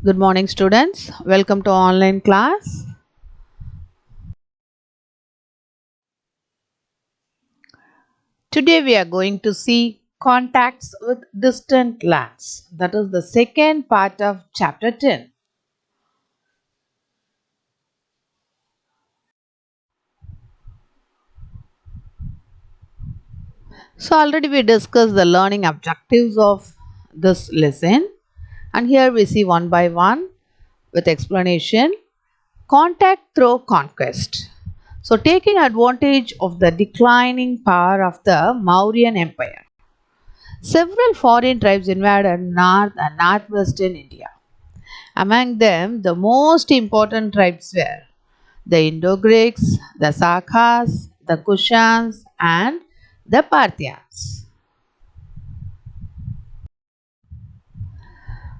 Good morning, students. Welcome to online class. Today we are going to see contacts with distant lands. That is the second part of chapter 10. So already we discussed the learning objectives of this lesson, and here we see one by one with explanation. Contact through conquest. So taking advantage of the declining power of the Mauryan Empire, several foreign tribes invaded north and northwestern India. Among them, the most important tribes were the Indo-Greeks, the Sakas, the Kushans, and the Parthians.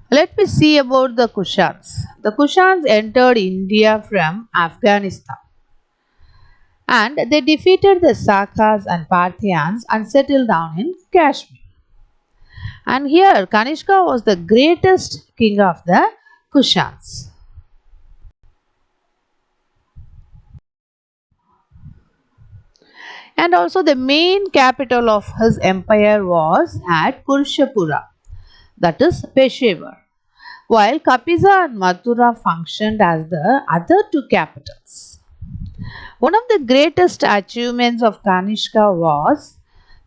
Let me see about the Kushans. The Kushans entered India from Afghanistan and they defeated the Sakas and Parthians and settled down in Kashmir. And here Kanishka was the greatest king of the Kushans. And also the main capital of his empire was at Purshapura, that is Peshawar, while Kapisa and Mathura functioned as the other two capitals. One of the greatest achievements of Kanishka was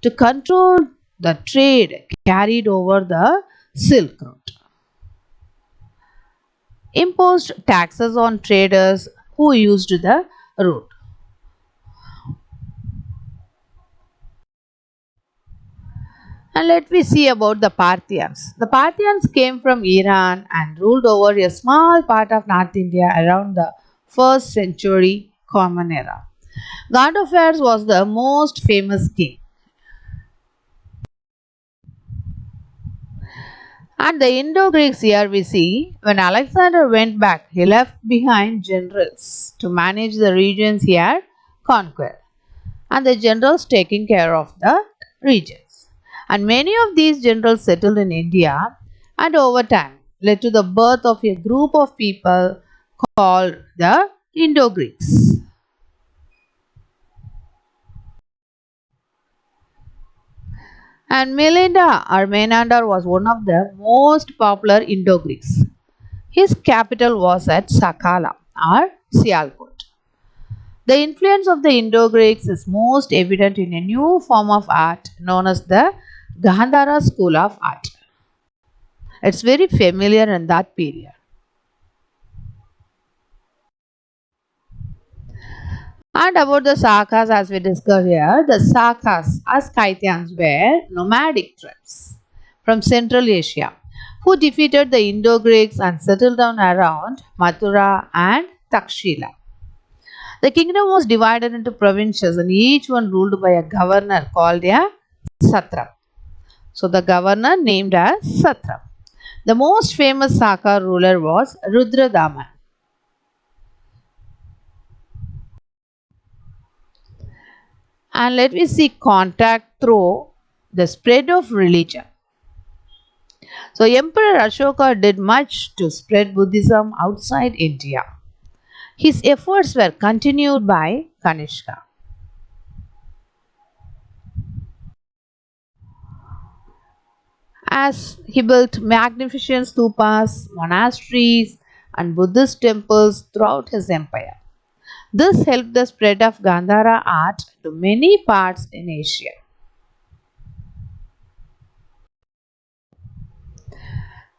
to control the trade carried over the Silk Road. Imposed taxes on traders who used the route. And let me see about the Parthians. The Parthians came from Iran and ruled over a small part of North India around the 1st century Common Era. Gandaphares was the most famous king. And the Indo-Greeks here we see, when Alexander went back, he left behind generals to manage the regions he had conquered. And the generals taking care of the regions. And many of these generals settled in India and over time led to the birth of a group of people called the Indo-Greeks. And Menander was one of the most popular Indo-Greeks. His capital was at Sakala or Sialkot. The influence of the Indo-Greeks is most evident in a new form of art known as the Gandhara school of art. It's very familiar in that period. And about the Sakas, as we discussed here, the Sakas as Scythians were nomadic tribes from Central Asia who defeated the Indo-Greeks and settled down around Mathura and Takshila. The kingdom was divided into provinces and each one ruled by a governor called a satrap. So the governor named as satrap. The most famous Saka ruler was Rudradaman. And let me see contact through the spread of religion. So Emperor Ashoka did much to spread Buddhism outside India. His efforts were continued by Kanishka. As he built magnificent stupas, monasteries, and Buddhist temples throughout his empire. This helped the spread of Gandhara art to many parts in Asia.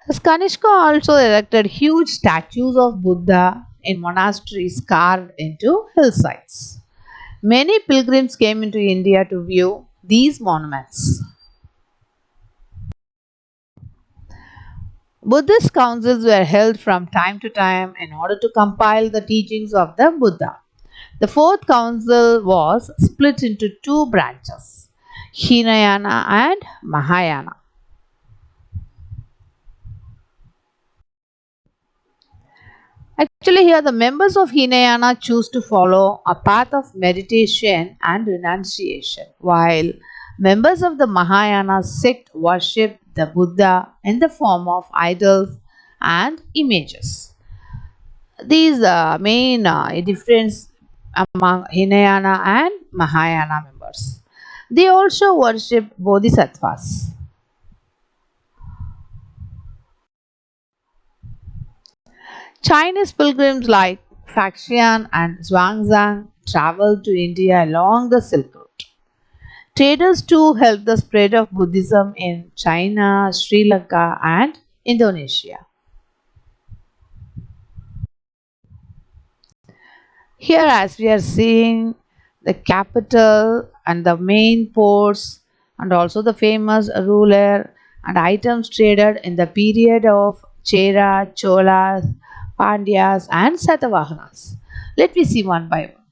Kanishka also erected huge statues of Buddha in monasteries carved into hillsides. Many pilgrims came into India to view these monuments. Buddhist councils were held from time to time in order to compile the teachings of the Buddha. The fourth council was split into two branches, Hinayana and Mahayana. Actually, here the members of Hinayana choose to follow a path of meditation and renunciation, while members of the Mahayana sect worship the Buddha in the form of idols and images. These main difference among Hinayana and Mahayana members. They also worship bodhisattvas. Chinese pilgrims like Faxian and Zhuangzhang traveled to India along the Silk Route. Traders too helped the spread of Buddhism in China, Sri Lanka, and Indonesia. Here, as we are seeing the capital and the main ports, and also the famous ruler and items traded in the period of Chera, Cholas, Pandyas, and Satavahanas. Let me see one by one.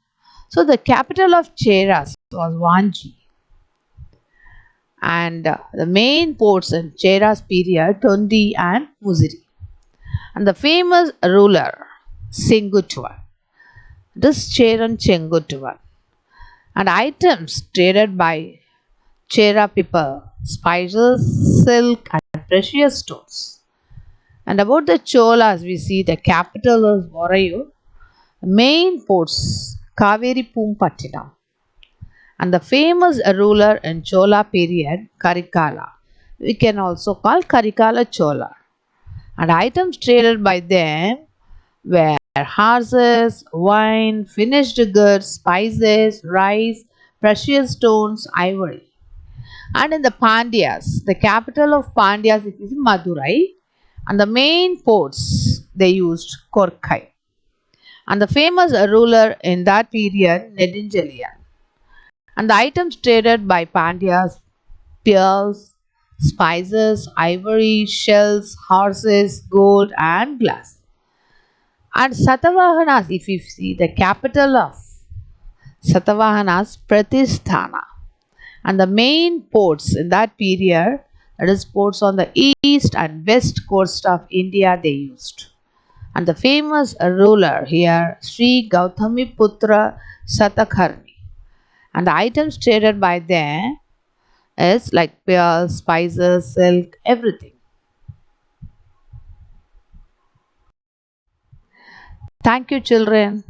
So, the capital of Cheras was Vanchi, and the main ports in Chera's period, Tondi and Muziri, and the famous ruler Sengutuvan. This Cheran Chengutuvan, and items traded by Chera people, spices, silk, and precious stones. And about the Cholas, we see the capital is Varayu, main ports Kaveri Pumpattinam, and the famous ruler in Chola period Karikala. We can also call Karikala Chola. And items traded by them were horses, wine, finished goods, spices, rice, precious stones, ivory. And in the Pandyas, the capital of Pandyas is Madurai, and the main ports they used Korkai. And the famous ruler in that period, Nedinjalian. And the items traded by Pandyas, pearls, spices, ivory, shells, horses, gold, and glass. And Satavahanas, if you see the capital of Satavahanas, Pratisthana, and the main ports in that period, that is ports on the east and west coast of India, they used. And the famous ruler here, Sri Gautami Putra Satakarni, and the items traded by them is like pearls, spices, silk, everything. Thank you, children.